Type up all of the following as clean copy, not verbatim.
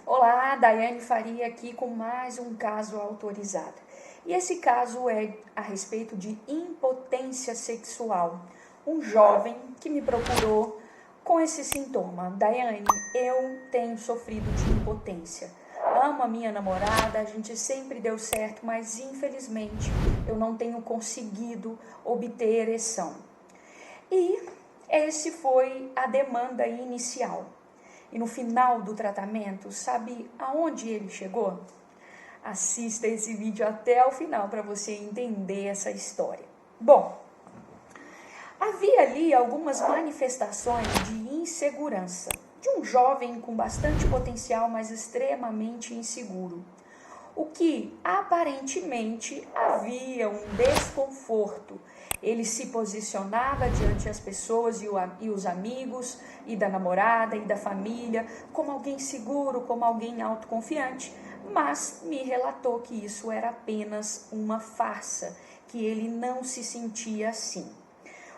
Olá, Daiane Faria aqui com mais um caso autorizado. E esse caso é a respeito de impotência sexual. Um jovem que me procurou com esse sintoma. Daiane, eu tenho sofrido de impotência. Amo a minha namorada, a gente sempre deu certo, mas infelizmente eu não tenho conseguido obter ereção. E esse foi a demanda inicial. E no final do tratamento, sabe aonde ele chegou? Assista esse vídeo até o final para você entender essa história. Bom, havia ali algumas manifestações de insegurança de um jovem com bastante potencial, mas extremamente inseguro. O que aparentemente havia um desconforto. Ele se posicionava diante das pessoas e os amigos, e da namorada, e da família, como alguém seguro, como alguém autoconfiante, mas me relatou que isso era apenas uma farsa, que ele não se sentia assim.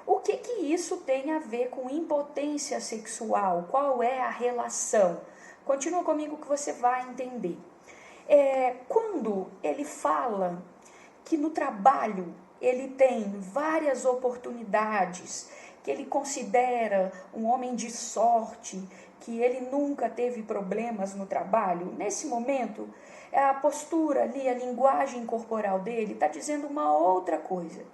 O que isso tem a ver com impotência sexual? Qual é a relação? Continua comigo que você vai entender. Quando ele fala que no trabalho ele tem várias oportunidades, que ele considera um homem de sorte, que ele nunca teve problemas no trabalho, nesse momento, a postura ali, a linguagem corporal dele está dizendo uma outra coisa.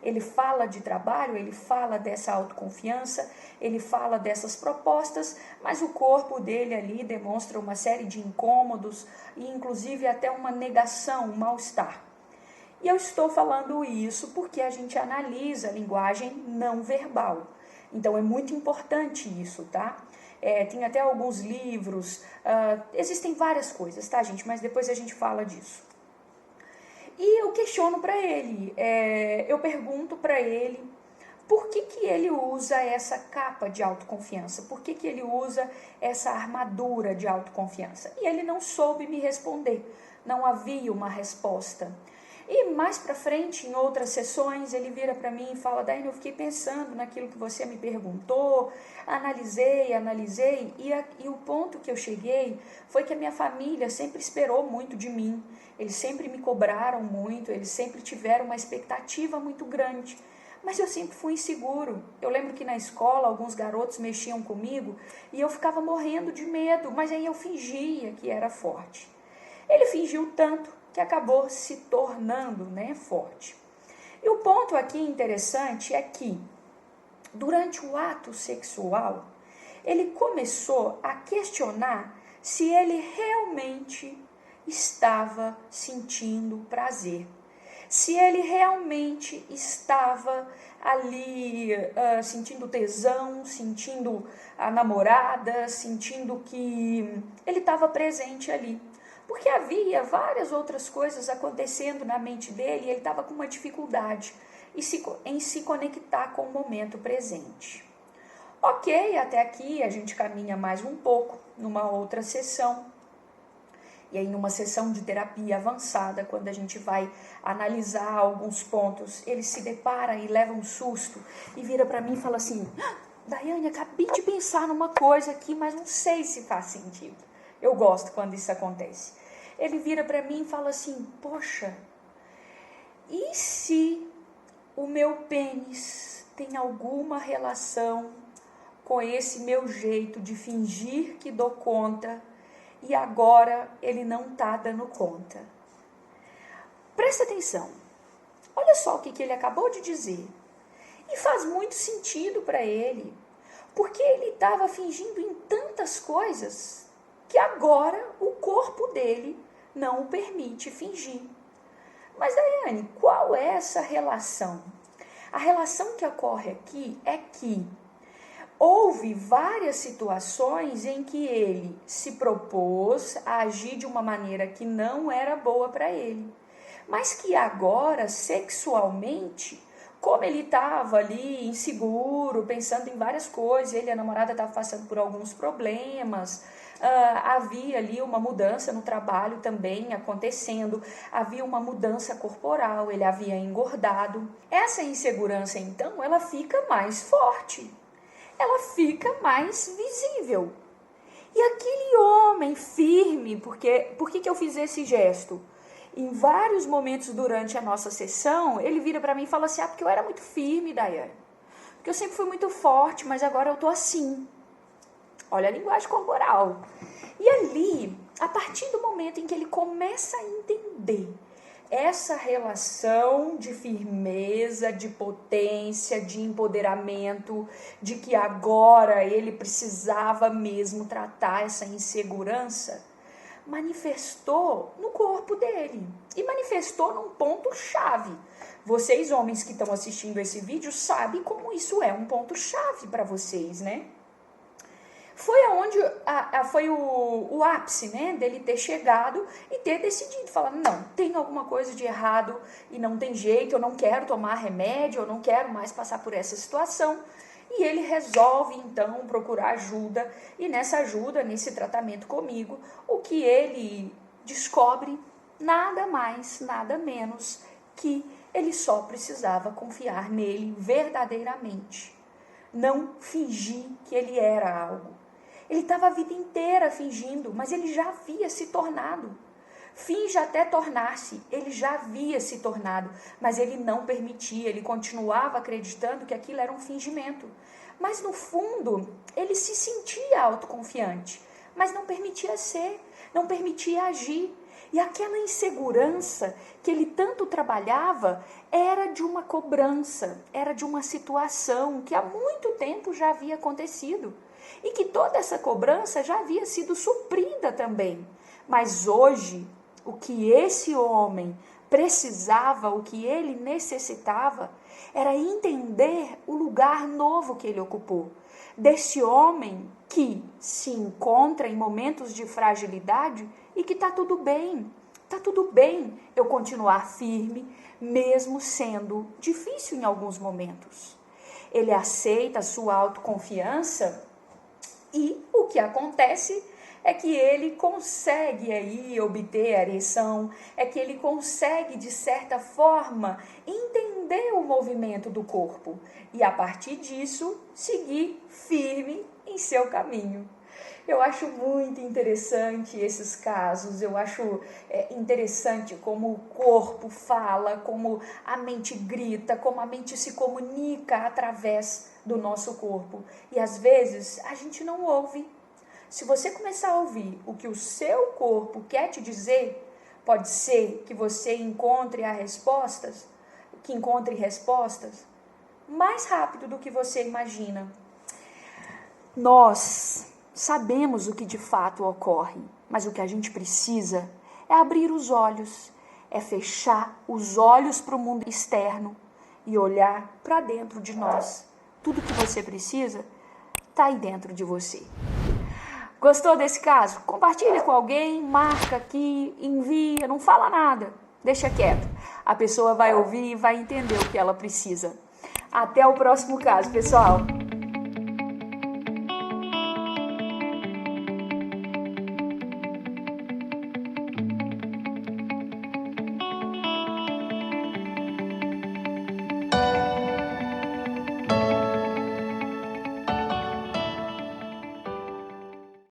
Ele fala de trabalho, ele fala dessa autoconfiança, ele fala dessas propostas, mas o corpo dele ali demonstra uma série de incômodos e inclusive até uma negação, um mal-estar. E eu estou falando isso porque a gente analisa a linguagem não verbal. Então é muito importante isso, tá? Tem até alguns livros, existem várias coisas, tá, gente? Mas depois a gente fala disso. E eu questiono para ele, eu pergunto para ele por que ele usa essa capa de autoconfiança, por que ele usa essa armadura de autoconfiança. E ele não soube me responder, não havia uma resposta. E mais para frente, em outras sessões, ele vira para mim e fala: Daiane, eu fiquei pensando naquilo que você me perguntou, analisei, e o ponto que eu cheguei foi que a minha família sempre esperou muito de mim, eles sempre me cobraram muito, eles sempre tiveram uma expectativa muito grande, mas eu sempre fui inseguro. Eu lembro que na escola alguns garotos mexiam comigo e eu ficava morrendo de medo, mas aí eu fingia que era forte. Ele fingiu tanto que acabou se tornando, forte. E o ponto aqui interessante é que, durante o ato sexual, ele começou a questionar se ele realmente estava sentindo prazer, se ele realmente estava ali sentindo tesão, sentindo a namorada, sentindo que ele estava presente ali. Porque havia várias outras coisas acontecendo na mente dele e ele estava com uma dificuldade em se conectar com o momento presente. Ok, até aqui a gente caminha mais um pouco numa outra sessão. E aí numa sessão de terapia avançada, quando a gente vai analisar alguns pontos, ele se depara e leva um susto e vira para mim e fala assim: Daiane, acabei de pensar numa coisa aqui, mas não sei se faz sentido. Eu gosto quando isso acontece. Ele vira para mim e fala assim: poxa, e se o meu pênis tem alguma relação com esse meu jeito de fingir que dou conta e agora ele não está dando conta? Presta atenção. Olha só o que ele acabou de dizer. E faz muito sentido para ele, porque ele estava fingindo em tantas coisas que agora o corpo dele não o permite fingir. Mas, Daiane, qual é essa relação? A relação que ocorre aqui é que houve várias situações em que ele se propôs a agir de uma maneira que não era boa para ele, mas que agora, sexualmente, como ele estava ali inseguro, pensando em várias coisas, ele e a namorada estavam passando por alguns problemas, havia ali uma mudança no trabalho também acontecendo, havia uma mudança corporal, ele havia engordado. Essa insegurança, então, ela fica mais forte, ela fica mais visível. E aquele homem firme, por que eu fiz esse gesto? Em vários momentos durante a nossa sessão, ele vira para mim e fala assim, porque eu era muito firme, Daiane. Porque eu sempre fui muito forte, mas agora eu tô assim. Olha a linguagem corporal. E ali, a partir do momento em que ele começa a entender essa relação de firmeza, de potência, de empoderamento, de que agora ele precisava mesmo tratar essa insegurança, manifestou no corpo dele e manifestou num ponto-chave. Vocês, homens que estão assistindo esse vídeo, sabem como isso é um ponto-chave para vocês, né? Foi aonde foi o ápice, né, dele ter chegado e ter decidido, falar, não, tem alguma coisa de errado e não tem jeito, eu não quero tomar remédio, eu não quero mais passar por essa situação. E ele resolve, então, procurar ajuda, e nessa ajuda, nesse tratamento comigo, o que ele descobre, nada mais, nada menos, que ele só precisava confiar nele verdadeiramente. Não fingir que ele era algo. Ele estava a vida inteira fingindo, mas ele já havia se tornado. Finge até tornar-se, ele já havia se tornado, mas ele não permitia, ele continuava acreditando que aquilo era um fingimento. Mas no fundo, ele se sentia autoconfiante, mas não permitia ser, não permitia agir. E aquela insegurança que ele tanto trabalhava era de uma cobrança, era de uma situação que há muito tempo já havia acontecido. E que toda essa cobrança já havia sido suprida também. Mas hoje, o que esse homem precisava, o que ele necessitava, era entender o lugar novo que ele ocupou. Desse homem que se encontra em momentos de fragilidade e que está tudo bem eu continuar firme, mesmo sendo difícil em alguns momentos. Ele aceita a sua autoconfiança. E o que acontece é que ele consegue aí obter a ereção, é que ele consegue, de certa forma, entender o movimento do corpo e, a partir disso, seguir firme em seu caminho. Eu acho muito interessante esses casos, eu acho interessante como o corpo fala, como a mente grita, como a mente se comunica através do nosso corpo. E às vezes a gente não ouve. Se você começar a ouvir o que o seu corpo quer te dizer, pode ser que você encontre respostas mais rápido do que você imagina. Nós sabemos o que de fato ocorre, mas o que a gente precisa é abrir os olhos, é fechar os olhos para o mundo externo e olhar para dentro de nós. Tudo que você precisa está aí dentro de você. Gostou desse caso? Compartilha com alguém, marca aqui, envia, não fala nada, deixa quieto. A pessoa vai ouvir e vai entender o que ela precisa. Até o próximo caso, pessoal.